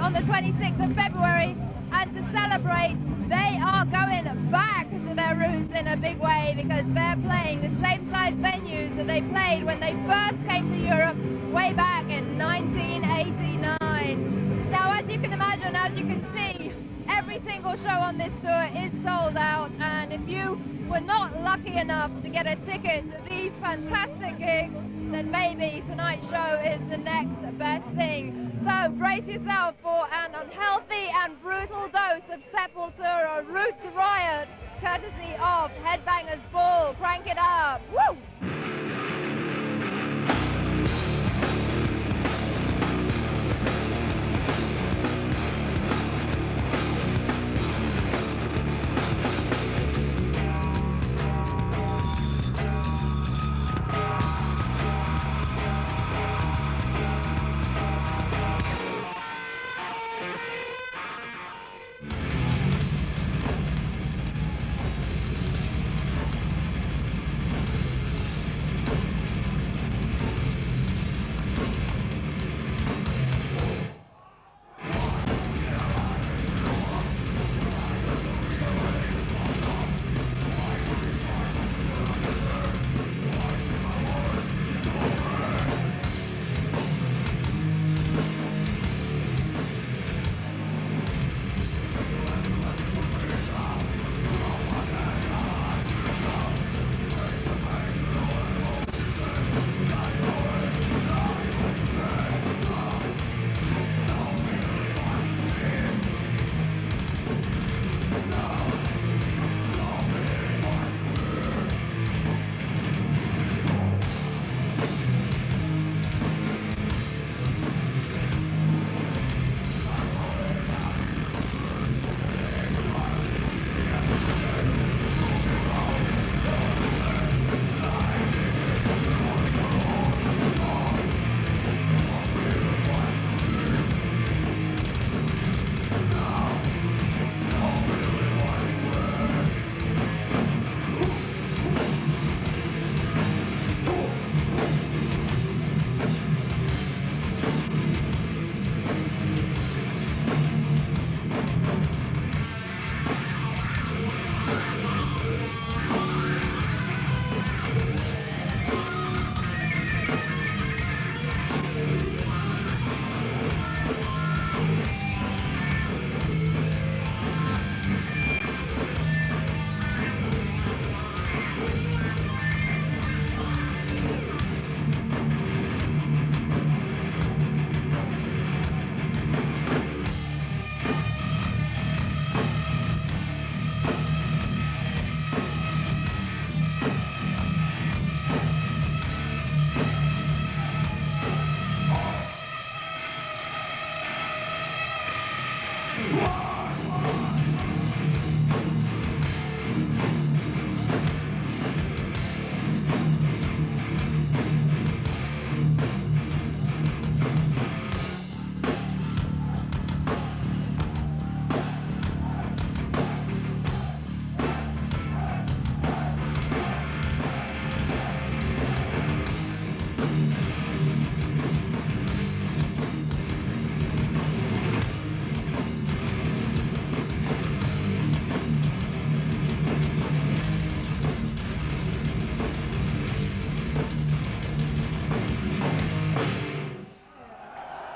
on the 26th of February, and to celebrate, they are going back to their roots in a big way, because they're playing the same size venues that they played when they first came to Europe way back in 1989. Now, as you can imagine, as you can see, every single show on this tour is sold out, and if you were not lucky enough to get a ticket to these fantastic gigs, then maybe tonight's show is the next best thing. So brace yourself for an unhealthy and brutal dose of Sepultura Roots Riot, courtesy of Headbangers Ball. Crank it up. Woo!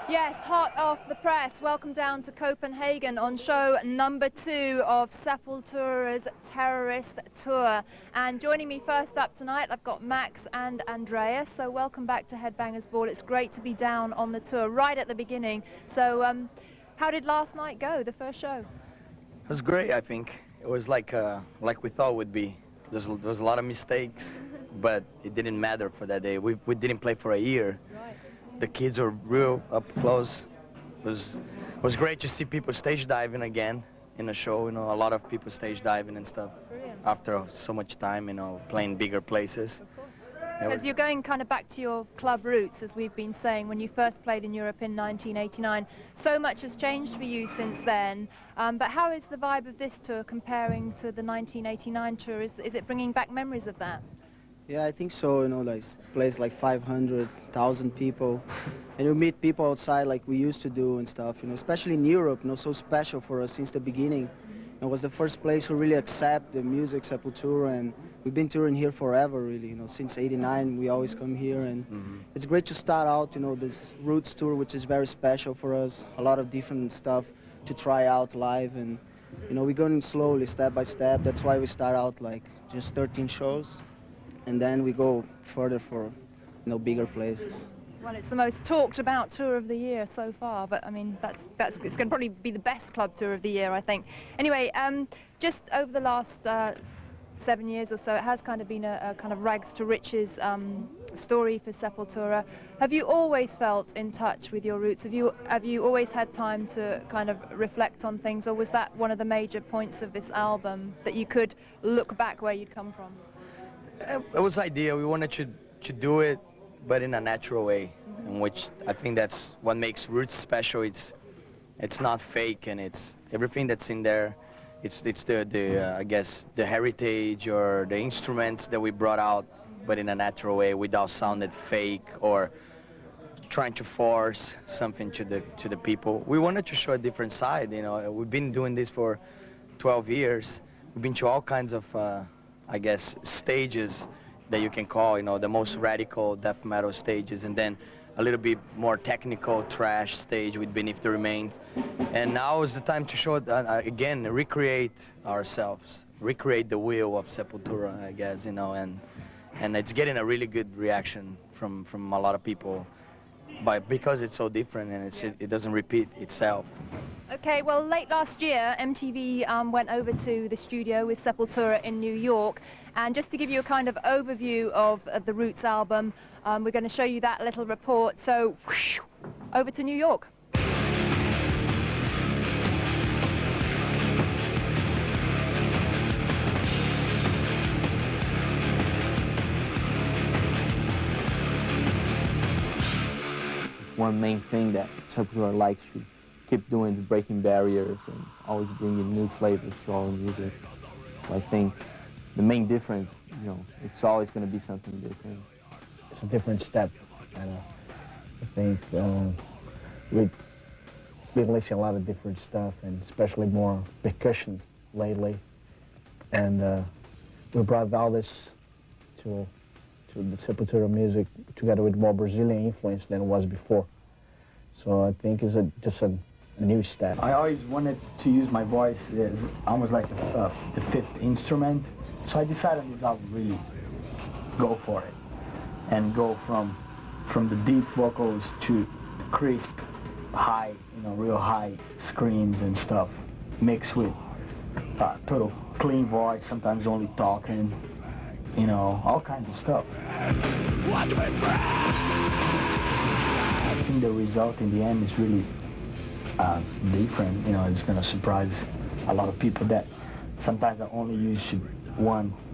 Yes, hot off the press. Welcome down to Copenhagen on show number 2 of Sepultura's Terrorist Tour. And joining me first up tonight, I've got Max and Andreas. So welcome back to Headbangers Ball. It's great to be down on the tour right at the beginning. So how did last night go, the first show? It was great, I think. It was like we thought it would be. There was a lot of mistakes, but it didn't matter for that day. We didn't play for a year. Right. The kids were real up close. It was great to see people stage diving again in a show. You know, a lot of people stage diving and stuff. Brilliant. After so much time, you know, playing bigger places. Of course. As you're going kind of back to your club roots, as we've been saying, when you first played in Europe in 1989, so much has changed for you since then. But how is the vibe of this tour comparing to the 1989 tour? Is it bringing back memories of that? Yeah, I think so. You know, like place like 500,000 people, and you meet people outside like we used to do and stuff. You know, especially in Europe. You know, so special for us since the beginning. It was the first place who really accept the music Sepultura, and we've been touring here forever, really. You know, since '89 we always come here, and it's great to start out. You know, this Roots tour, which is very special for us. A lot of different stuff to try out live, and you know, we're going slowly, step by step. That's why we start out like just 13 shows, and then we go further for, you know, bigger places. Well, it's the most talked about tour of the year so far, but I mean, it's going to probably be the best club tour of the year, I think. Anyway, just over the last 7 years or so, it has kind of been a kind of rags to riches story for Sepultura. Have you always felt in touch with your roots? Have you always had time to kind of reflect on things, or was that one of the major points of this album, that you could look back where you'd come from? It was ideal. We wanted to do it, but in a natural way, in which I think that's what makes Roots special. It's not fake, and it's everything that's in there. It's the I guess the heritage or the instruments that we brought out, but in a natural way, without sounding fake or trying to force something to the people. We wanted to show a different side. You know, we've been doing this for 12 years. We've been to all kinds of I guess stages that you can call, you know, the most radical death metal stages, and then a little bit more technical trash stage with Beneath the Remains. And now is the time to show again, recreate ourselves, recreate the wheel of Sepultura, I guess, you know, and it's getting a really good reaction from a lot of people, because it's so different and it doesn't repeat itself. Okay, well, late last year, MTV went over to the studio with Sepultura in New York, and just to give you a kind of overview of the Roots album, we're going to show you that little report. So, whoosh, over to New York. One main thing that Sepultura likes to keep doing is breaking barriers and always bringing new flavors to our music. So I think the main difference, you know, it's always going to be something different. It's a different step, and I think we've been listening a lot of different stuff, and especially more percussion lately. And we brought all this to the Sepultura music together with more Brazilian influence than it was before. So I think it's just a new step. I always wanted to use my voice as almost like the fifth instrument. So I decided this album really go for it and go from the deep vocals to the crisp, high, you know, real high screams and stuff, mixed with total clean voice, sometimes only talking, you know, all kinds of stuff. I think the result in the end is really different. You know, it's gonna surprise a lot of people that sometimes I only use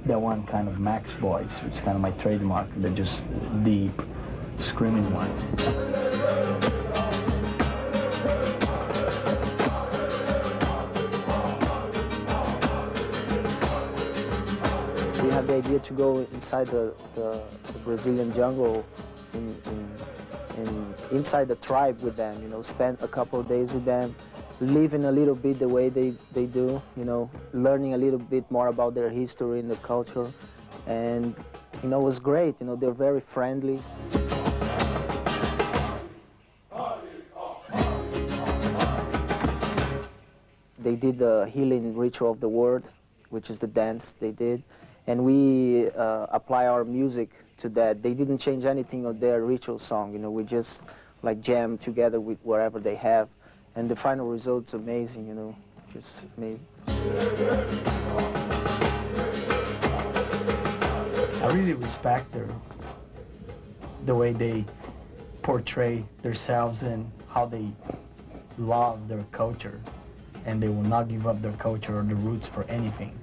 that one kind of max voice, which is kind of my trademark, the just deep, screaming one. We had the idea to go inside the Brazilian jungle, inside the tribe with them, you know, spend a couple of days with them, living a little bit the way they do, you know, learning a little bit more about their history and the culture. And, you know, it was great. You know, they're very friendly. They did the healing ritual of the word, which is the dance they did. And we apply our music to that. They didn't change anything of their ritual song. You know, we just like jam together with whatever they have. And the final result's amazing, you know, just amazing. I really respect the way they portray themselves and how they love their culture, and they will not give up their culture or the roots for anything.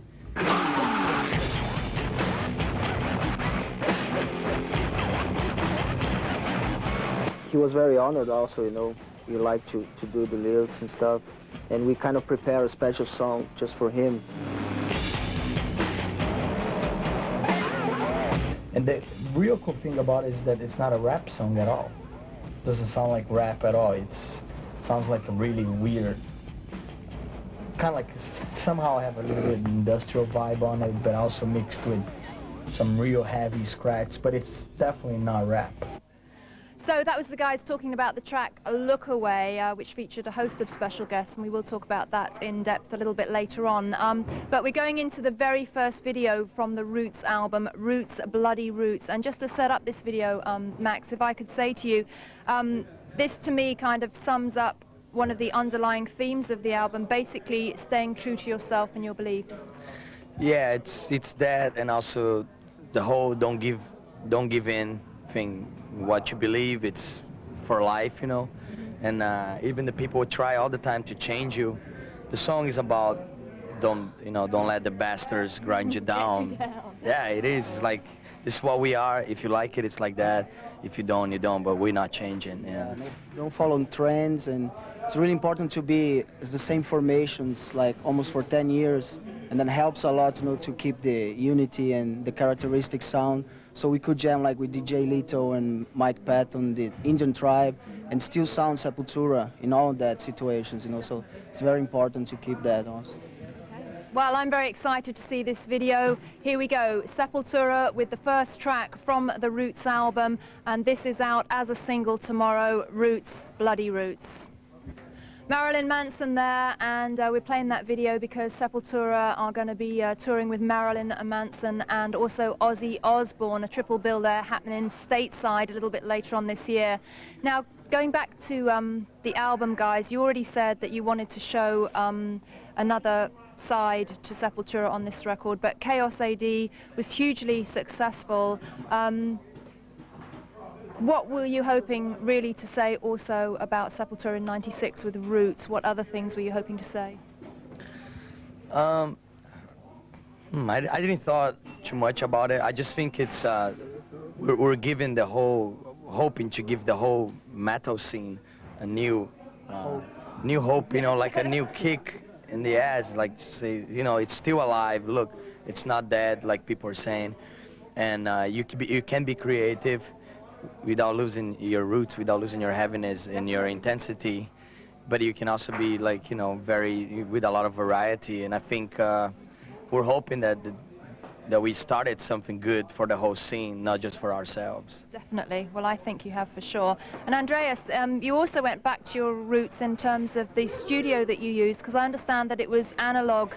He was very honored also, you know. We like to do the lyrics and stuff, and we kind of prepare a special song just for him. And the real cool thing about it is that it's not a rap song at all. It doesn't sound like rap at all. It sounds like a really weird, kind of like somehow I have a little bit of industrial vibe on it, but also mixed with some real heavy scratch, but it's definitely not rap. So that was the guys talking about the track Look Away, which featured a host of special guests, and we will talk about that in depth a little bit later on. But we're going into the very first video from the Roots album, Roots, Bloody Roots. And just to set up this video, Max, if I could say to you, this to me kind of sums up one of the underlying themes of the album, basically staying true to yourself and your beliefs. Yeah, it's that, and also the whole don't give in thing. What you believe, it's for life, you know. And even the people who try all the time to change you, the song is about don't let the bastards grind you down. Yeah, it is. It's like, this is what we are. If you like it, it's like that. If you don't, you don't. But we're not changing. Yeah. Don't follow trends, and it's really important to be the same formations like almost for 10 years, and then helps a lot, you know, to keep the unity and the characteristic sound. So we could jam like with DJ Lito and Mike Patton, the Indian tribe, and still sound Sepultura in all that situations, you know. So it's very important to keep that also. Well, I'm very excited to see this video. Here we go, Sepultura with the first track from the Roots album, and this is out as a single tomorrow, Roots, Bloody Roots. Marilyn Manson there, and we're playing that video because Sepultura are going to be touring with Marilyn Manson and also Ozzy Osbourne, a triple bill there happening stateside a little bit later on this year. Now, going back to the album, guys, you already said that you wanted to show another side to Sepultura on this record, but Chaos AD was hugely successful. What were you hoping really to say also about Sepultura in '96 with Roots? What other things were you hoping to say? I didn't thought too much about it. I just think it's we're giving the whole, hoping to give the whole metal scene a new hope, you know, like a new kick in the ass, like say, you know, it's still alive. Look, it's not dead like people are saying, and you can be creative without losing your roots, without losing your heaviness and your intensity, but you can also be like, you know, with a lot of variety. And I think we're hoping that we started something good for the whole scene, not just for ourselves. Definitely. Well, I think you have for sure. And Andreas, you also went back to your roots in terms of the studio that you used, because I understand that it was analog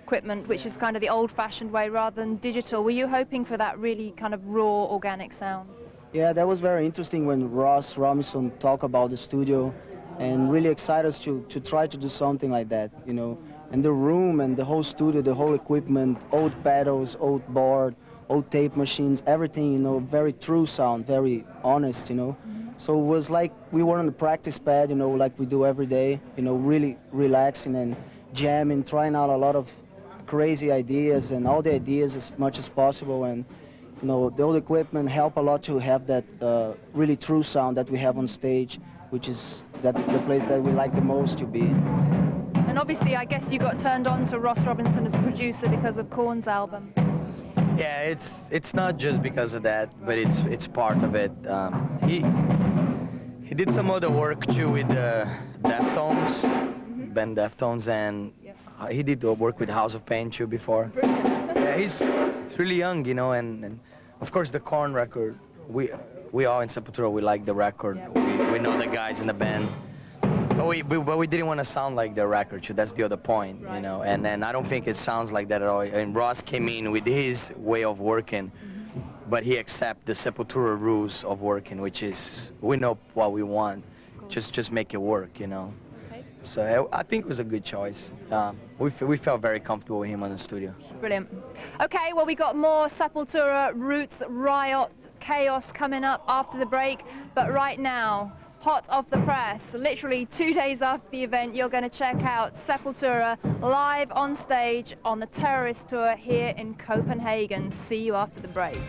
equipment, which is kind of the old-fashioned way rather than digital. Were you hoping for that really kind of raw, organic sound? Yeah, that was very interesting when Ross Robinson talked about the studio, and really excited us to try to do something like that, you know. And the room and the whole studio, the whole equipment, old pedals, old board, old tape machines, everything, you know, very true sound, very honest, you know. So it was like we were on the practice pad, you know, like we do every day, you know, really relaxing and jamming, trying out a lot of crazy ideas and all the ideas as much as possible. And you know, the old equipment help a lot to have that really true sound that we have on stage, which is the place that we like the most to be. And obviously, I guess you got turned on to Ross Robinson as a producer because of Korn's album. Yeah, it's not just because of that, but it's part of it. He did some other work too with Deftones, band Deftones, and he did work with House of Pain too before. Yeah, he's really young, you know, and of course the Korn record, we all in Sepultura, we like the record. We know the guys in the band, but we didn't want to sound like the record too. That's the other point, you know. And then I don't think it sounds like that at all. And Ross came in with his way of working, but he accepts the Sepultura rules of working, which is we know what we want, just make it work, you know. So I think it was a good choice. We felt very comfortable with him on the studio. Brilliant. Okay, well, we got more Sepultura, Roots, Riot, Chaos coming up after the break. But right now, hot off the press, literally 2 days after the event, you're going to check out Sepultura live on stage on the Terrorist Tour here in Copenhagen. See you after the break.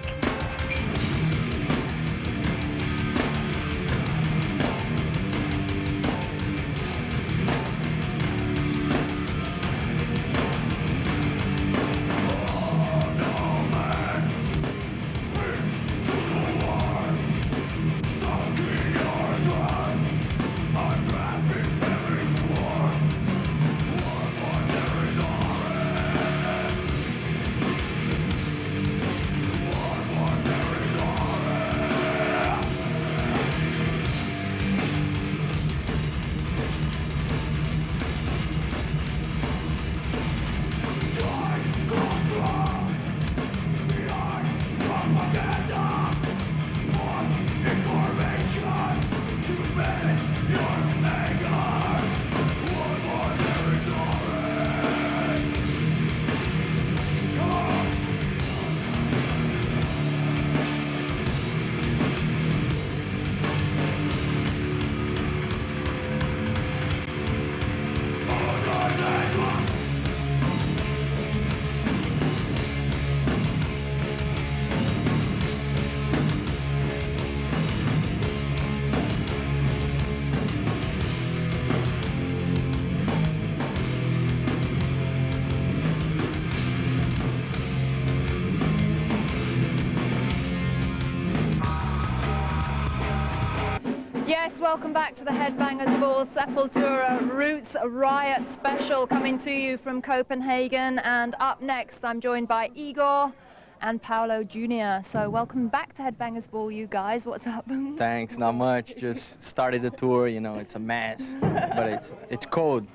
Yes, welcome back to the Headbangers Ball Sepultura Roots Riot special, coming to you from Copenhagen. And up next, I'm joined by Igor and Paolo Jr. So welcome back to Headbangers Ball, you guys. What's up? Thanks, not much. Just started the tour, you know, it's a mess. But it's cold,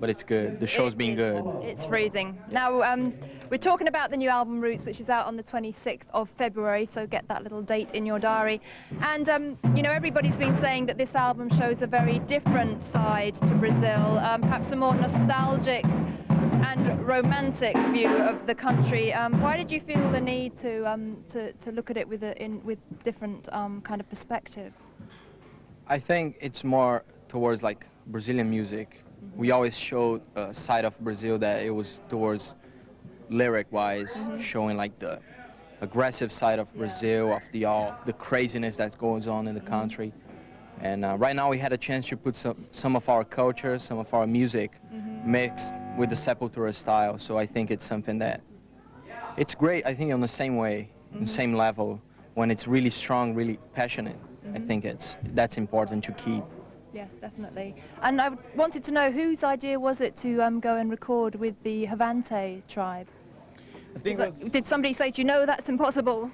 but it's good. The show's been good. It's freezing. Now, we're talking about the new album Roots, which is out on the 26th of February, so get that little date in your diary. And, you know, everybody's been saying that this album shows a very different side to Brazil, perhaps a more nostalgic and romantic view of the country. Why did you feel the need to look at it with different kind of perspective? I think it's more towards like Brazilian music. We always showed a side of Brazil that it was towards lyric-wise, showing like the aggressive side of Brazil, of the craziness that goes on in the country. And right now we had a chance to put some of our culture, some of our music mixed with the Sepultura style. So I think it's something that, it's great, I think on the same way, the same level, when it's really strong, really passionate. I think that's important to keep. Yes, definitely. And I wanted to know, whose idea was it to go and record with the Havante tribe? I think Did somebody say to you, no, that's impossible?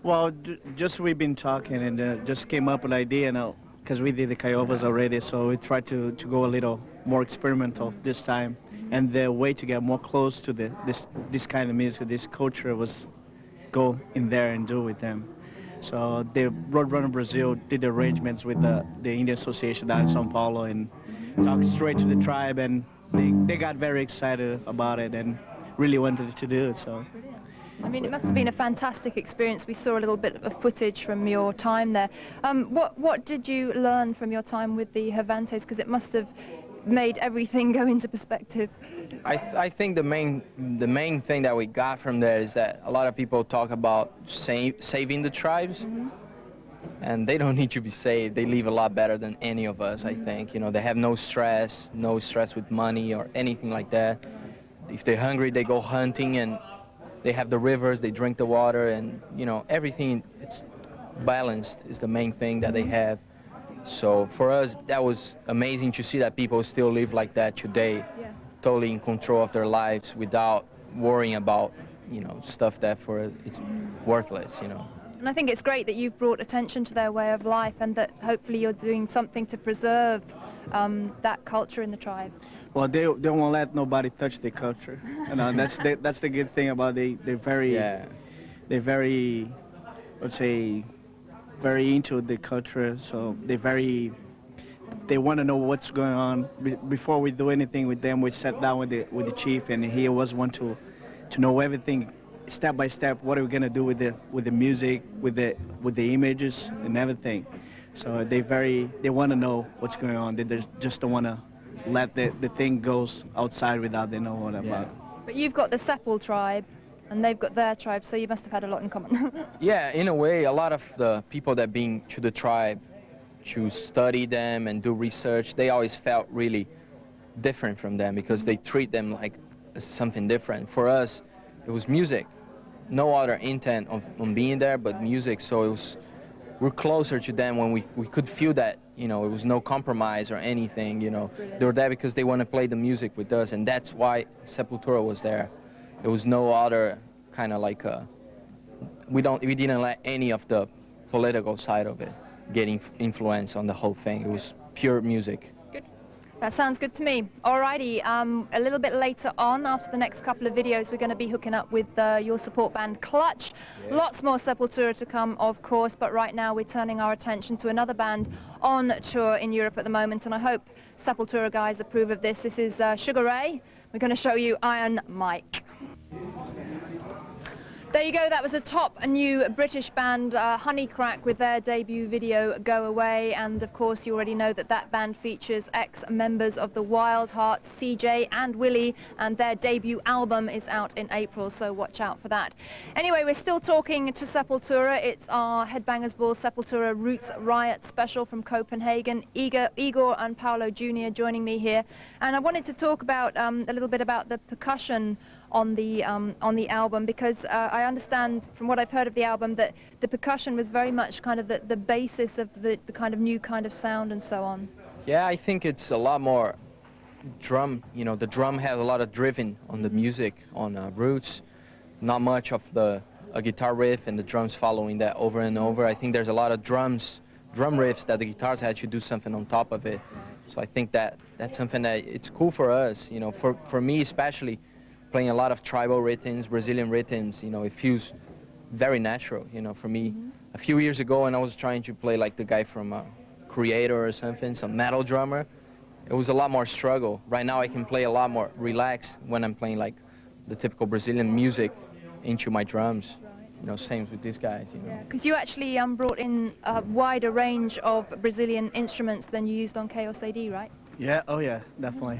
well, just we've been talking and just came up with an idea now, because we did the Caiovas already, so we tried to go a little more experimental this time. And the way to get more close to this kind of music, this culture, was go in there and do with them. So the Roadrunner Brazil did the arrangements with the Indian Association down in São Paulo and talked straight to the tribe, and they got very excited about it and really wanted to do it. So. I mean, it must have been a fantastic experience. We saw a little bit of footage from your time there. What did you learn from your time with the Havantes? Because it must have made everything go into perspective. I think the main thing that we got from there is that a lot of people talk about saving the tribes, and they don't need to be saved. They live a lot better than any of us, I think. You know, they have no stress with money or anything like that. If they're hungry, they go hunting, and they have the rivers, they drink the water, and, you know, everything, it's balanced is the main thing that they have. So for us, that was amazing to see that people still live like that today, totally in control of their lives without worrying about, you know, stuff that for us, it's worthless, you know. And I think it's great that you've brought attention to their way of life, and that hopefully you're doing something to preserve that culture in the tribe. Well, they won't let nobody touch their culture. You know, that's the good thing about they're very, let's say, very into the culture. So they want to know what's going on. Before we do anything with them, we sat down with the chief, and he always want to know everything, step by step. What are we gonna do with the music, with the images and everything. So they want to know what's going on. They just don't want to let the thing goes outside without they know what about. But you've got the Sepul tribe, and they've got their tribe, so you must have had a lot in common. Yeah, in a way, a lot of the people that been to the tribe to study them and do research, they always felt really different from them because they treat them like something different. For us, it was music. No other intent on being there but music, so we're closer to them when we could feel that, you know, it was no compromise or anything, you know. Brilliant. They were there because they want to play the music with us, and that's why Sepultura was there. There was no other kind of like we didn't let any of the political side of it getting influence on the whole thing. It was pure music. Good. That sounds good to me. Alrighty, a little bit later on, after the next couple of videos, we're going to be hooking up with your support band Clutch. Yeah. Lots more Sepultura to come, of course, but right now we're turning our attention to another band on tour in Europe at the moment, and I hope Sepultura guys approve of this. This is Sugar Ray. We're going to show you Iron Mike. There you go, that was a top new British band, Honeycrack, with their debut video, Go Away. And of course, you already know that that band features ex-members of the Wild Hearts, CJ and Willie, and their debut album is out in April, so watch out for that. Anyway, we're still talking to Sepultura. It's our Headbangers Ball Sepultura Roots Riot special from Copenhagen. Igor and Paolo Jr. joining me here. And I wanted to talk about a little bit about the percussion on the album, because I understand from what I've heard of the album that the percussion was very much kind of the basis of the kind of new kind of sound and so on. Yeah, I think it's a lot more drum. You know, the drum has a lot of driven on the music, on Roots. Not much of a guitar riff and the drums following that over and over. I think there's a lot of drum riffs that the guitars had to do something on top of it. So I think that's something that it's cool for us. You know, for me especially, playing a lot of tribal rhythms, Brazilian rhythms. You know, it feels very natural. You know, for me, a few years ago, when I was trying to play like the guy from Creator or something, some metal drummer, it was a lot more struggle. Right now I can play a lot more relaxed when I'm playing like the typical Brazilian music into my drums. You know, same with these guys, you know. Yeah, because you actually brought in a wider range of Brazilian instruments than you used on Chaos AD, right? Yeah, oh yeah, definitely.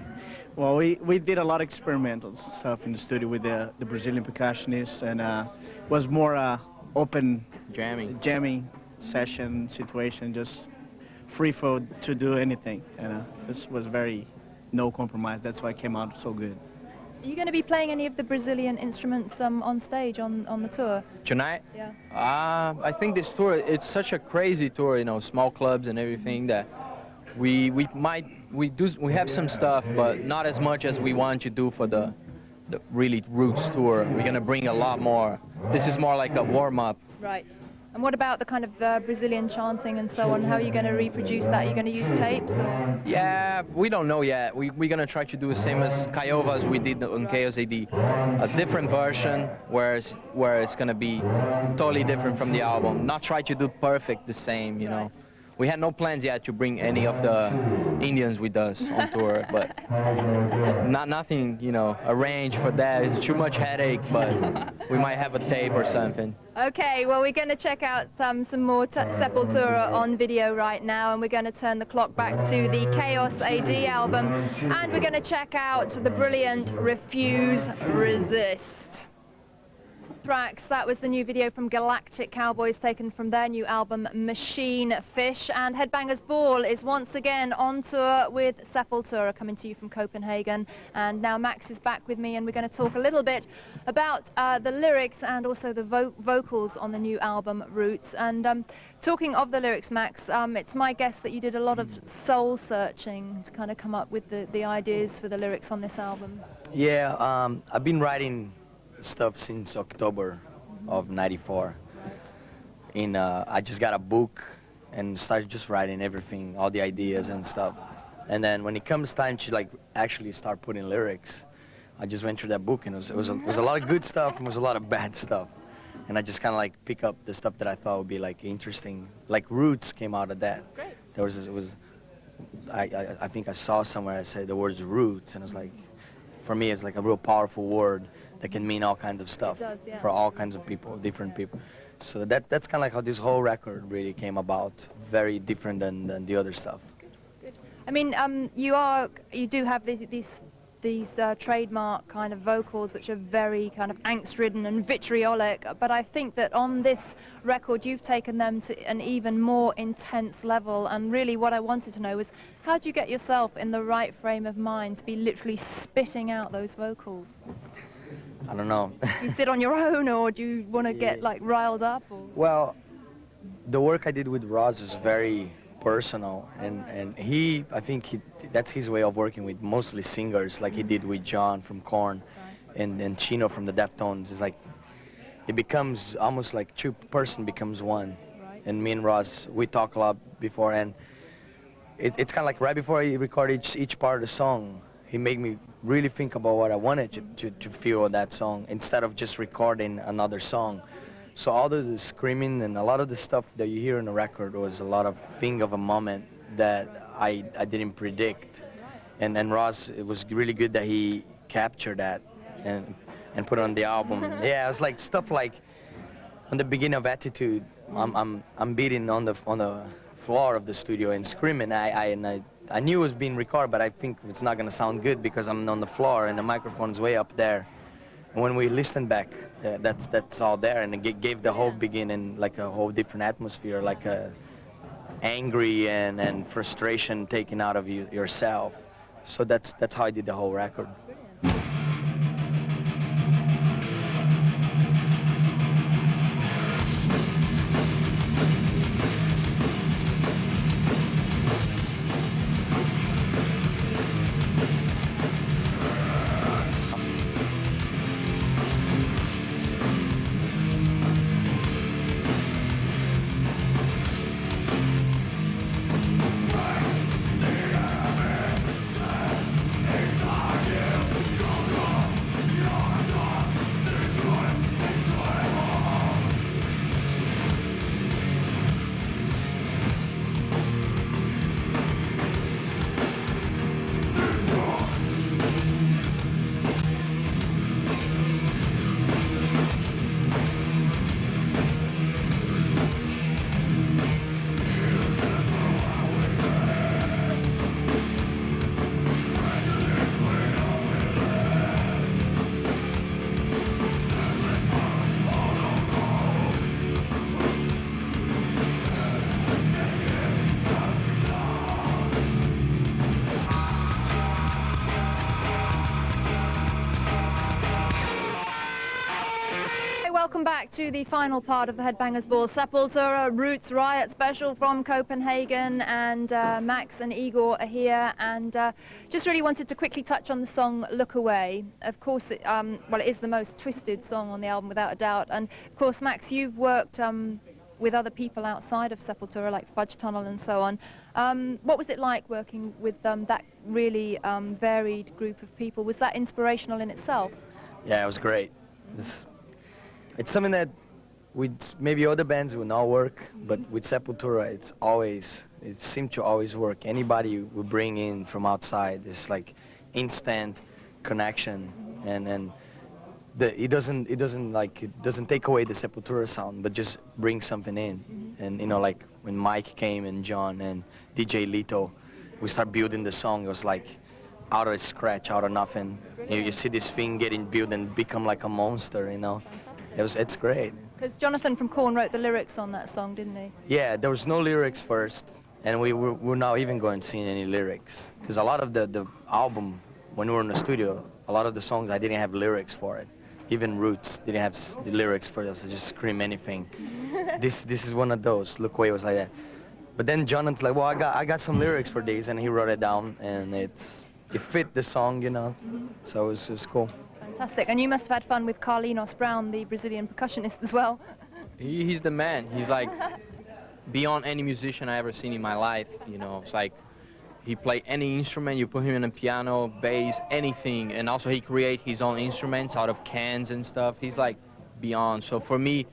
Well, we did a lot of experimental stuff in the studio with the Brazilian percussionists, and was more open jamming session situation, just free for to do anything. And this was very no compromise. That's why it came out so good. Are you going to be playing any of the Brazilian instruments on stage on the tour? Tonight? Yeah. I think this tour, it's such a crazy tour, you know, small clubs and everything, that we have some stuff, but not as much as we want to do for the really Roots tour. We're going to bring a lot more. This is more like a warm-up. Right. And what about the kind of Brazilian chanting and so on? How are you going to reproduce that? Are you going to use tapes? Or? Yeah, we don't know yet. We're going to try to do the same as Kaiovas we did on Chaos AD. A different version where it's going to be totally different from the album. Not try to do perfect the same, you know. We had no plans yet to bring any of the Indians with us on tour, but nothing, you know, arranged for that. It's too much headache, but we might have a tape or something. Okay, well, we're going to check out some more Sepultura on video right now, and we're going to turn the clock back to the Chaos AD album, and we're going to check out the brilliant Refuse Resist tracks. That was the new video from Galactic Cowboys, taken from their new album Machine Fish. And Headbangers Ball is once again on tour with Sepultura, coming to you from Copenhagen. And now Max is back with me, and we're going to talk a little bit about the lyrics and also the vocals on the new album Roots. And talking of the lyrics, Max, it's my guess that you did a lot of soul searching to kind of come up with the ideas for the lyrics on this album. Yeah, I've been writing stuff since October of '94. I just got a book and started just writing everything, all the ideas and stuff. And then when it comes time to like actually start putting lyrics, I just went through that book, and it was a lot of good stuff and it was a lot of bad stuff. And I just kind of like pick up the stuff that I thought would be like interesting. Like Roots came out of that. Great. I think I saw somewhere I said the words roots, and I was like, for me it's like a real powerful word that can mean all kinds of stuff. It does, yeah. For all kinds of people, different people. So that's kind of like how this whole record really came about. Very different than the other stuff. Good. I mean, you do have these trademark kind of vocals which are very kind of angst-ridden and vitriolic, but I think that on this record you've taken them to an even more intense level. And really what I wanted to know was, how do you get yourself in the right frame of mind to be literally spitting out those vocals? I don't know. You sit on your own, or do you want to get like riled up? Or? Well, the work I did with Roz is very personal, and I think that's his way of working with mostly singers, like he did with John from Korn, and Chino from the Deftones. It's like it becomes almost like two-person becomes one. Right. And me and Roz, we talk a lot before, and it's kind of like right before I record each part of the song, he made me really think about what I wanted to feel on that song, instead of just recording another song. So all the screaming and a lot of the stuff that you hear in the record was a lot of thing of a moment that I didn't predict. And Ross, it was really good that he captured that and put it on the album. Yeah, it was like stuff like on the beginning of Attitude, I'm beating on the floor of the studio and screaming. I knew it was being recorded, but I think it's not going to sound good because I'm on the floor and the microphone's way up there. And when we listened back, that's all there, and it gave the whole beginning like a whole different atmosphere, like a angry and frustration taken out of yourself. So that's how I did the whole record. welcome back to the final part of the Headbangers Ball. Sepultura Roots Riot special from Copenhagen, and Max and Igor are here, and just really wanted to quickly touch on the song Look Away. Of course, it is the most twisted song on the album without a doubt, and of course, Max, you've worked with other people outside of Sepultura, like Fudge Tunnel and so on. What was it like working with that really varied group of people? Was that inspirational in itself? Yeah, it was great. It's something that maybe other bands will not work, but with Sepultura, it seemed to always work. Anybody we bring in from outside, it's like instant connection, and it doesn't take away the Sepultura sound, but just bring something in. And you know, like when Mike came and John and DJ Lito, we start building the song. It was like out of scratch, out of nothing. You see this thing getting built and become like a monster, you know. It's great. Because Johnathan from Korn wrote the lyrics on that song, didn't he? Yeah, there was no lyrics first, and we're not even going to sing any lyrics. Because a lot of the album, when we were in the studio, a lot of the songs I didn't have lyrics for it. Even Roots didn't have the lyrics for us. I just scream anything. This is one of those. Look Away was like that. But then Jonathan's like, well, I got some lyrics for these, and he wrote it down, and it fit the song, you know. So it was cool. Fantastic. And you must have had fun with Carlinhos Brown, the Brazilian percussionist, as well. He's the man. He's like beyond any musician I ever seen in my life. You know, it's like he play any instrument. You put him in a piano, bass, anything, and also he create his own instruments out of cans and stuff. He's like beyond. So for me,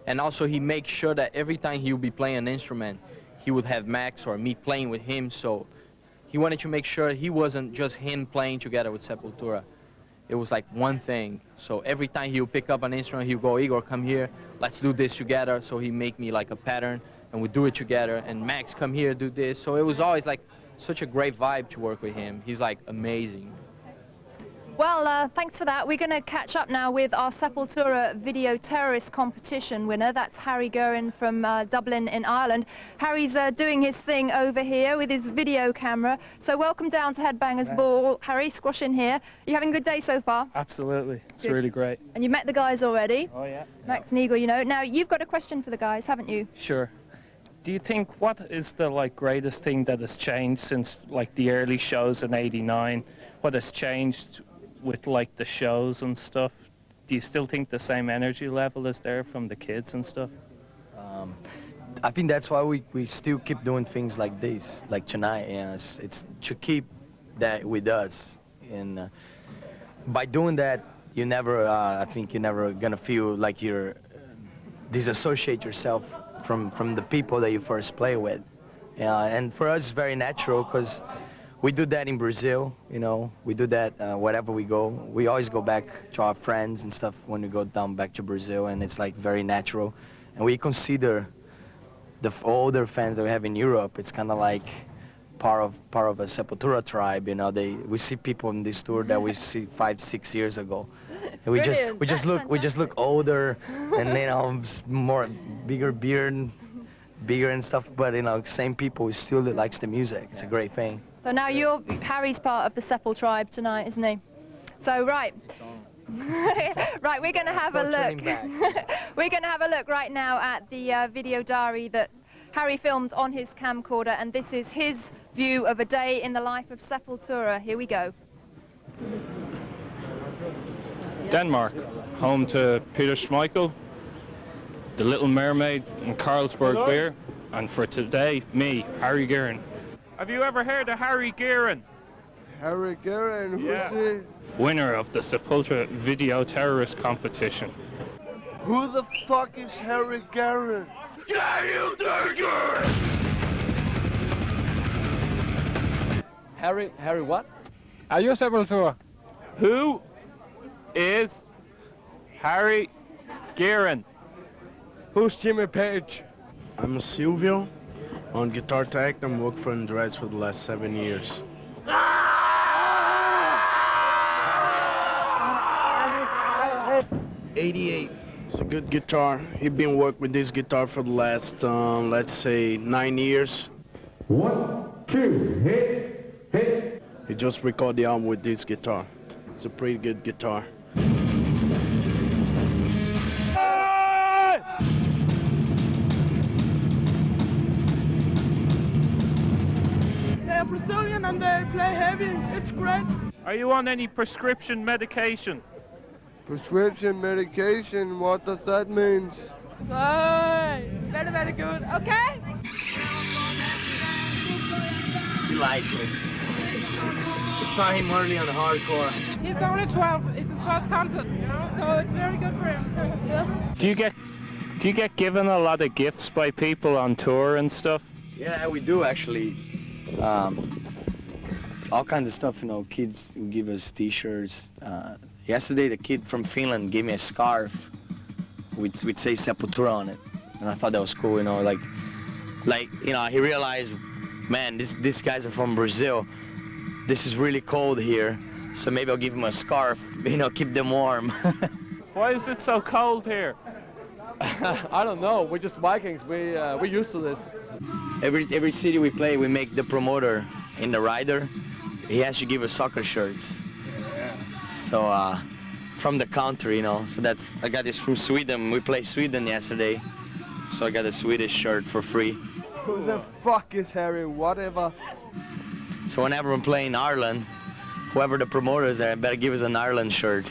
and also he makes sure that every time he would be playing an instrument, he would have Max or me playing with him. So he wanted to make sure he wasn't just him playing together with Sepultura. It was like one thing. So every time he would pick up an instrument, he would go, Igor, come here, let's do this together. So he make me like a pattern, and we do it together. And Max, come here, do this. So it was always like such a great vibe to work with him. He's like amazing. Well, thanks for that. We're going to catch up now with our Sepultura Video Terrorist Competition winner. That's Harry Guerin from Dublin in Ireland. Harry's doing his thing over here with his video camera. So welcome down to Headbangers Ball. Harry, squash in here. You having a good day so far? Absolutely. It's Good. really great. And you've met the guys already? Oh, yeah. Max and Igor, you know. Now, you've got a question for the guys, haven't you? Sure. Do you think, what is the greatest thing that has changed since the early shows in '89? What has changed with the shows and stuff? Do you still think the same energy level is there from the kids and stuff? I think that's why we still keep doing things like this, like tonight. You know, it's to keep that with us, and by doing that, you never. I think you're never gonna feel like you're disassociate yourself from the people that you first play with. And for us, it's very natural because we do that in Brazil, you know. We do that wherever we go. We always go back to our friends and stuff when we go down back to Brazil, and it's like very natural. And we consider the older fans that we have in Europe, it's kind of like part of a Sepultura tribe, you know. We see people in this tour that we see 5-6 years ago. And we just look older, and you know, more bigger beard, bigger and stuff. But you know, same people still likes the music. It's a great thing. So now Harry's part of the Sepul tribe tonight, isn't he? So right, right, we're going to have a look. We're going to have a look right now at the video diary that Harry filmed on his camcorder, and this is his view of a day in the life of Sepultura. Here we go. Denmark, home to Peter Schmeichel, The Little Mermaid, and Carlsberg beer. And for today, me, Harry Guerin. Have you ever heard of Harry Guerin? Harry Guerin, Yeah. who's Winner of the Sepultura Video Terrorist Competition. he? Who the fuck is Harry Guerin? Harry what? Are you Sepultura? Who is Harry Guerin? Who's Jimmy Page? I'm Silvio, on guitar tech. I'm working for Andres for the last 7 years. 88. It's a good guitar. He's been working with this guitar for the last, let's say, 9 years. 1, 2, hit. He just recorded the album with this guitar. It's a pretty good guitar. Brazilian and they play heavy. It's great. Are you on any prescription medication? Prescription medication, what does that mean? Hey, very, very good. Okay? He likes it. It's not him early on the hardcore. He's only 12. It's his first concert, you know, so it's very good for him. Yes. Do you get given a lot of gifts by people on tour and stuff? Yeah, we do actually. All kinds of stuff, you know, kids who give us t-shirts. Yesterday the kid from Finland gave me a scarf with say Sepultura on it. And I thought that was cool, you know, like you know, he realized, man, these guys are from Brazil. This is really cold here, so maybe I'll give him a scarf, you know, keep them warm. Why is it so cold here? I don't know. We're just Vikings. We're used to this. Every city we play, we make the promoter in the rider. He has to give us soccer shirts. So from the country, you know. So I got this from Sweden. We played Sweden yesterday, so I got a Swedish shirt for free. Who the fuck is Harry? Whatever. So whenever I'm playing Ireland, whoever the promoter is there, better give us an Ireland shirt.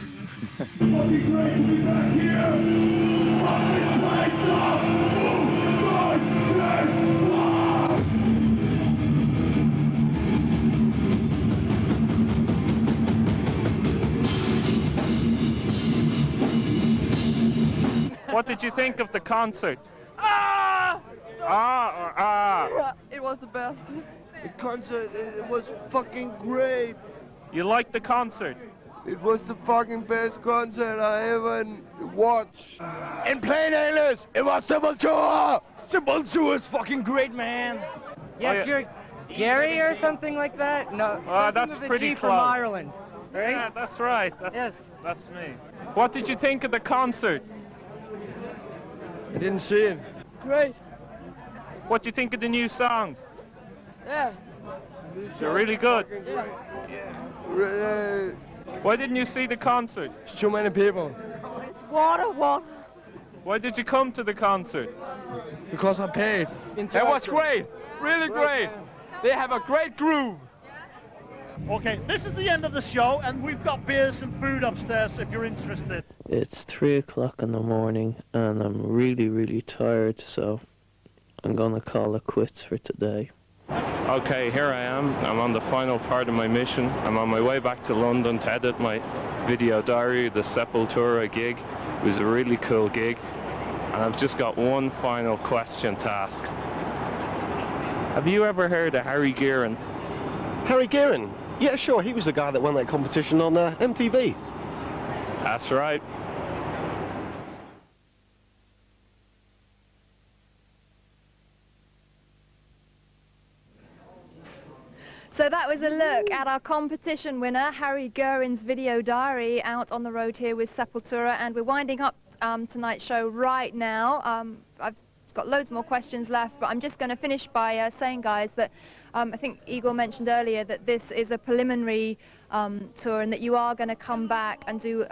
What did you think of the concert? It was the best. The concert, it was fucking great. You liked the concert? It was the fucking best concert I ever watched. In plain English, it was Sepultura. Sepultura is fucking great, man. Yes, you're Gary or something like that? No, that's with a pretty G close. from Ireland, right? Yeah, that's right. Yes. That's me. What did you think of the concert? I didn't see it. Great. What do you think of the new songs? Yeah. They're really good. Yeah. Why didn't you see the concert? It's too many people. It's water. Why did you come to the concert? Because I paid. It was great. Really great. They have a great groove. Okay, this is the end of the show, and we've got beers and food upstairs if you're interested. It's 3 o'clock in the morning, and I'm really, really tired, so I'm gonna call it quits for today. Okay, here I am. I'm on the final part of my mission. I'm on my way back to London to edit my video diary, the Sepultura gig. It was a really cool gig, and I've just got one final question to ask. Have you ever heard of Harry Gearan? Harry Gearan? Yeah, sure. He was the guy that won that competition on MTV. That's right. So that was a look at our competition winner, Harry Gearan's video diary, out on the road here with Sepultura, and we're winding up tonight's show right now. I've got loads more questions left, but I'm just going to finish by saying, guys, that I think Igor mentioned earlier that this is a preliminary tour and that you are going to come back and do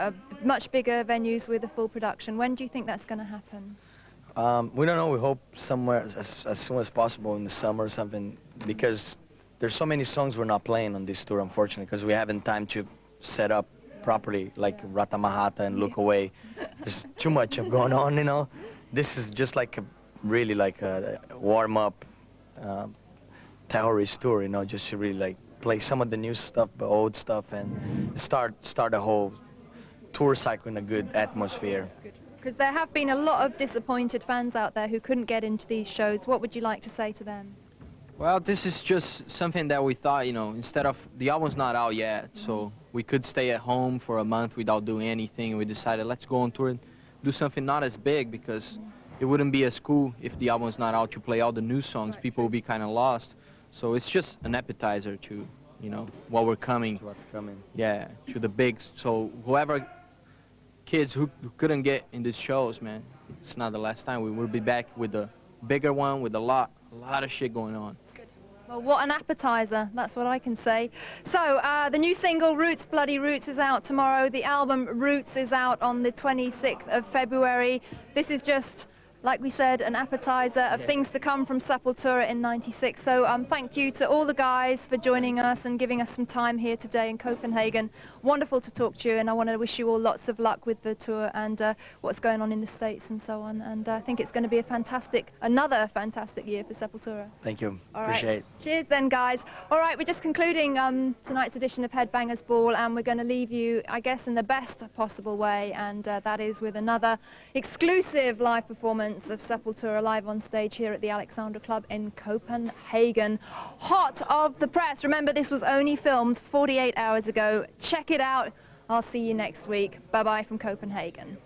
much bigger venues with a full production. When do you think that's going to happen? We don't know. We hope somewhere as soon as possible in the summer or something, because there's so many songs we're not playing on this tour, unfortunately, because we haven't time to set up properly, like Rata Mahata and Look Away. There's too much going on, you know. This is just like really like a warm-up terrorist tour, you know, just to really like play some of the new stuff, the old stuff, and start a whole tour cycle in a good atmosphere. Because there have been a lot of disappointed fans out there who couldn't get into these shows. What would you like to say to them? Well, this is just something that we thought, you know, instead of, the album's not out yet, so we could stay at home for a month without doing anything. We decided, let's go on tour and do something not as big, because it wouldn't be as cool if the album's not out to play all the new songs. People will be kind of lost. So it's just an appetizer to, you know, what we're coming. What's coming. Yeah, to the big. So whoever kids who couldn't get in these shows, man, it's not the last time. We will be back with a bigger one with a lot of shit going on. Well, what an appetizer, that's what I can say. So, the new single, Roots, Bloody Roots, is out tomorrow. The album, Roots, is out on the 26th of February. This is just like we said, an appetizer of things to come from Sepultura in '96. So thank you to all the guys for joining us and giving us some time here today in Copenhagen. Wonderful to talk to you, and I want to wish you all lots of luck with the tour and what's going on in the States and so on. And I think it's going to be another fantastic year for Sepultura. Thank you. All Appreciate right. it. Cheers then, guys. All right, we're just concluding tonight's edition of Headbangers Ball, and we're going to leave you, I guess, in the best possible way, and that is with another exclusive live performance of Sepultura live on stage here at the Alexandra Club in Copenhagen. Hot off the press. Remember, this was only filmed 48 hours ago. Check it out. I'll see you next week. Bye-bye from Copenhagen.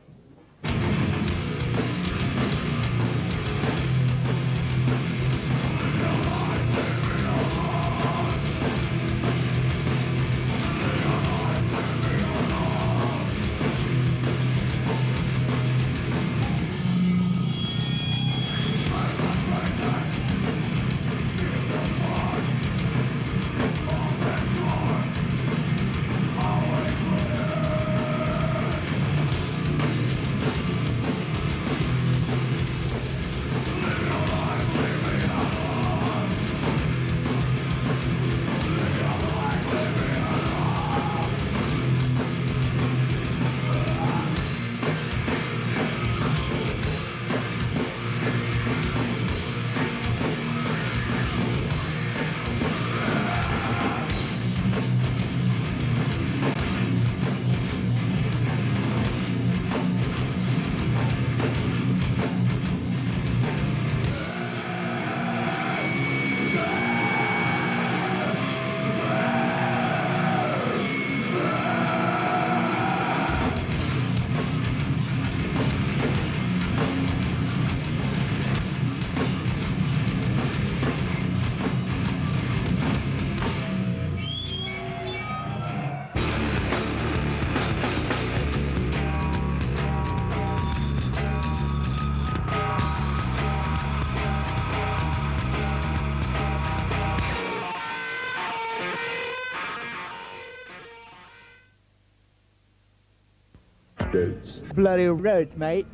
Bloody roads, mate.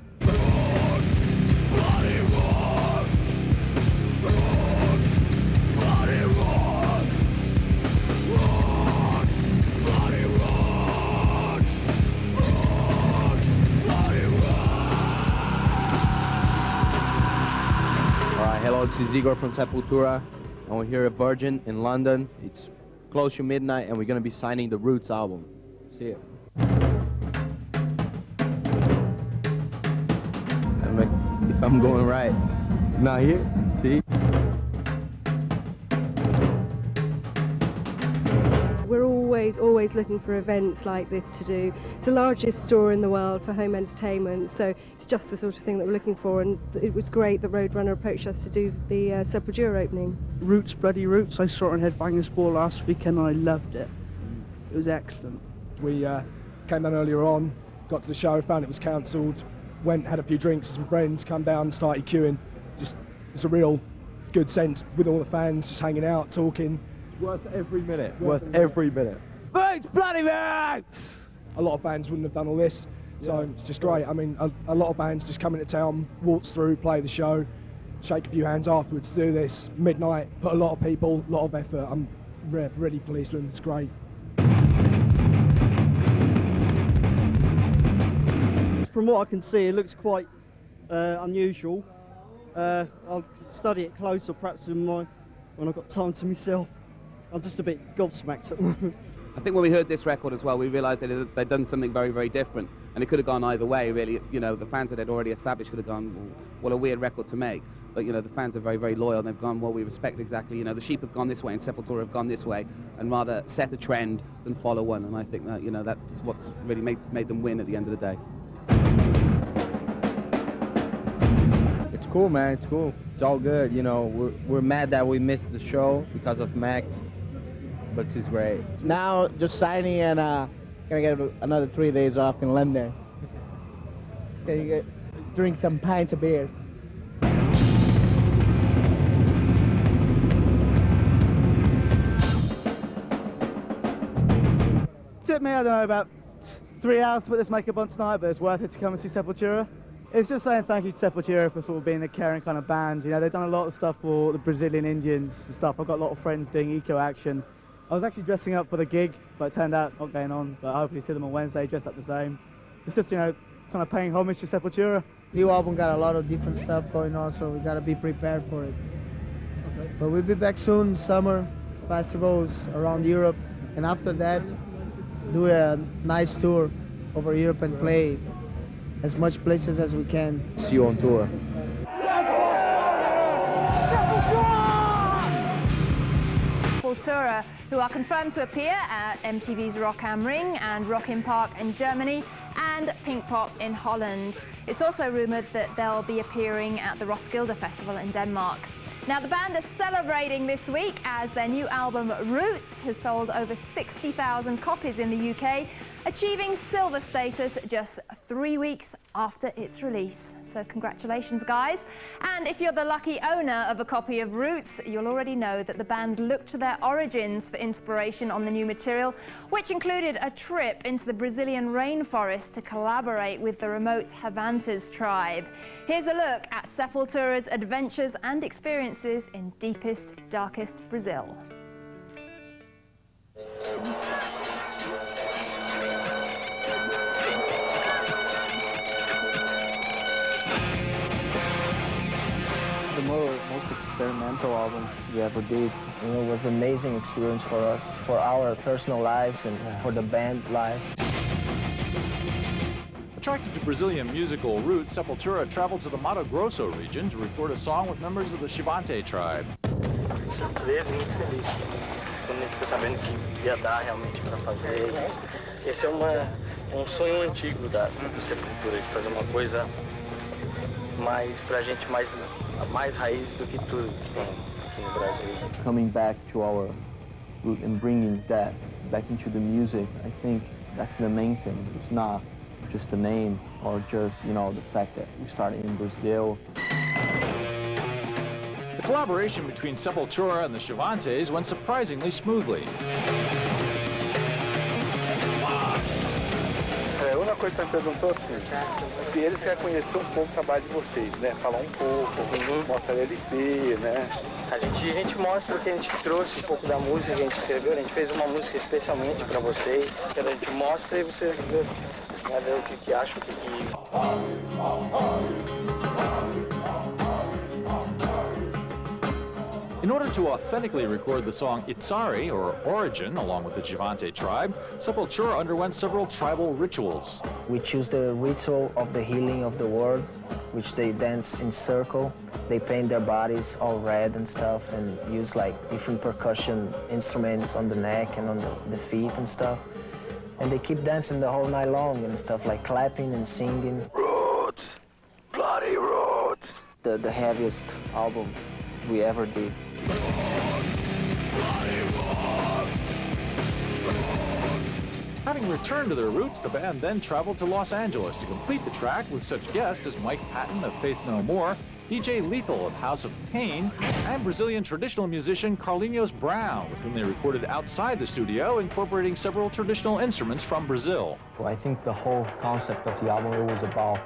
Hello, this is Igor from Sepultura, and we're here at Virgin in London. It's close to midnight, and we're going to be signing the Roots album. See ya. If I'm going right. Not here, see? We're always looking for events like this to do. It's the largest store in the world for home entertainment, so it's just the sort of thing that we're looking for, and it was great that Roadrunner approached us to do the Sepultura opening. Roots, bloody Roots. I saw it on Headbangers Ball last weekend and I loved it. It was excellent. We came down earlier on, got to the show, found it was cancelled, went, had a few drinks with some friends, come down, started queuing. Just, it's a real good sense with all the fans, just hanging out, talking. Worth every minute. Worth every minute. Roots, bloody Roots! A lot of bands wouldn't have done all this, so it's just great. I mean, a lot of bands just come into town, waltz through, play the show, shake a few hands afterwards to do this. Midnight, put a lot of people, a lot of effort. I'm really pleased with them, it's great. From what I can see, it looks quite unusual. I'll study it closer, perhaps when I've got time to myself. I'm just a bit gobsmacked at the moment. I think when we heard this record as well, we realised that they'd done something very, very different, and it could have gone either way, really. You know, the fans that they'd already established could have gone, well, what a weird record to make. But, you know, the fans are very, very loyal, and they've gone, well, we respect exactly, you know, the Sheep have gone this way and Sepultura have gone this way, and rather set a trend than follow one. And I think that, you know, that's what's really made them win at the end of the day. It's cool, man. It's cool. It's all good. You know, we're mad that we missed the show because of Max, but it's great. Now just signing and gonna get another 3 days off in London. Gonna drink some pints of beers. Took me, I don't know, about 3 hours to put this makeup on tonight, but it's worth it to come and see Sepultura. It's just saying thank you to Sepultura for sort of being a caring kind of band. You know, they've done a lot of stuff for the Brazilian Indians and stuff. I've got a lot of friends doing eco action. I was actually dressing up for the gig, but it turned out not going on. But hopefully see them on Wednesday dressed up the same. It's just, you know, kind of paying homage to Sepultura. New album got a lot of different stuff going on, so we gotta be prepared for it. Okay. But we'll be back soon, summer festivals around Europe, and after that, do a nice tour over Europe and play as much places as we can. See you on tour. Sepultura, who are confirmed to appear at MTV's Rock am Ring and Rock im Park in Germany and Pinkpop in Holland. It's also rumoured that they'll be appearing at the Roskilde Festival in Denmark. Now, the band are celebrating this week as their new album Roots has sold over 60,000 copies in the UK, achieving silver status just 3 weeks after its release. So congratulations, guys. And if you're the lucky owner of a copy of Roots, you'll already know that the band looked to their origins for inspiration on the new material, which included a trip into the Brazilian rainforest to collaborate with the remote Havantes tribe. Here's a look at Sepultura's adventures and experiences in deepest, darkest Brazil. The most experimental album we ever did. You know, it was an amazing experience for us, for our personal lives and for the band life. Attracted to Brazilian musical roots, Sepultura traveled to the Mato Grosso region to record a song with members of the Xavante tribe. Surpreso, muito feliz quando a gente ficou sabendo que ia dar realmente para fazer. Esse é sonho antigo do Sepultura, de fazer uma coisa mais pra gente mais raiz do que tudo que tem aqui no Brasil. Coming back to our root and bringing that back into the music, I think that's the main thing. It's not just the name or just, you know, the fact that we started in Brazil. The collaboration between Sepultura and the Xavantes went surprisingly smoothly. Uma coisa que ele perguntou assim, se eles querem conhecer um pouco o trabalho de vocês, né? Falar um pouco, mostrar a LP, né? A gente mostra o que a gente trouxe, um pouco da música que a gente escreveu. A gente fez uma música especialmente para vocês, que a gente mostra e você vai ver o que acha, o que... In order to authentically record the song Itzari, or Origin, along with the Xavante tribe, Sepultura underwent several tribal rituals. We choose the ritual of the healing of the world, which they dance in circle. They paint their bodies all red and stuff and use like different percussion instruments on the neck and on the feet and stuff. And they keep dancing the whole night long and stuff, like clapping and singing. Roots! Bloody roots! The heaviest album we ever did. Having returned to their roots, the band then traveled to Los Angeles to complete the track with such guests as Mike Patton of Faith No More, DJ Lethal of House of Pain, and Brazilian traditional musician Carlinhos Brown, with whom they recorded outside the studio, incorporating several traditional instruments from Brazil. Well, I think the whole concept of the album, it was about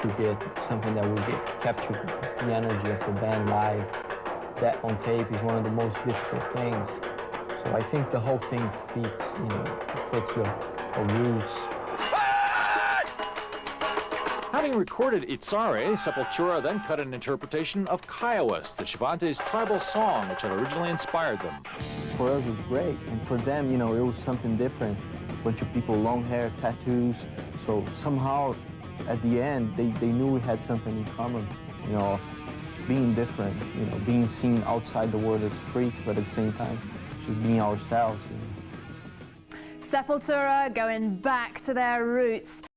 to get something that would capture the energy of the band live. That on tape is one of the most difficult things. So I think the whole thing fits, you know, fits the roots. Having recorded Itzare, Sepultura then cut an interpretation of Kiowas, the Xavantes' tribal song, which had originally inspired them. For us, it was great, and for them, you know, it was something different. A bunch of people, long hair, tattoos. So somehow, at the end, they knew we had something in common, you know, being different, you know, being seen outside the world as freaks, but at the same time, just being ourselves. You know. Sepultura going back to their roots.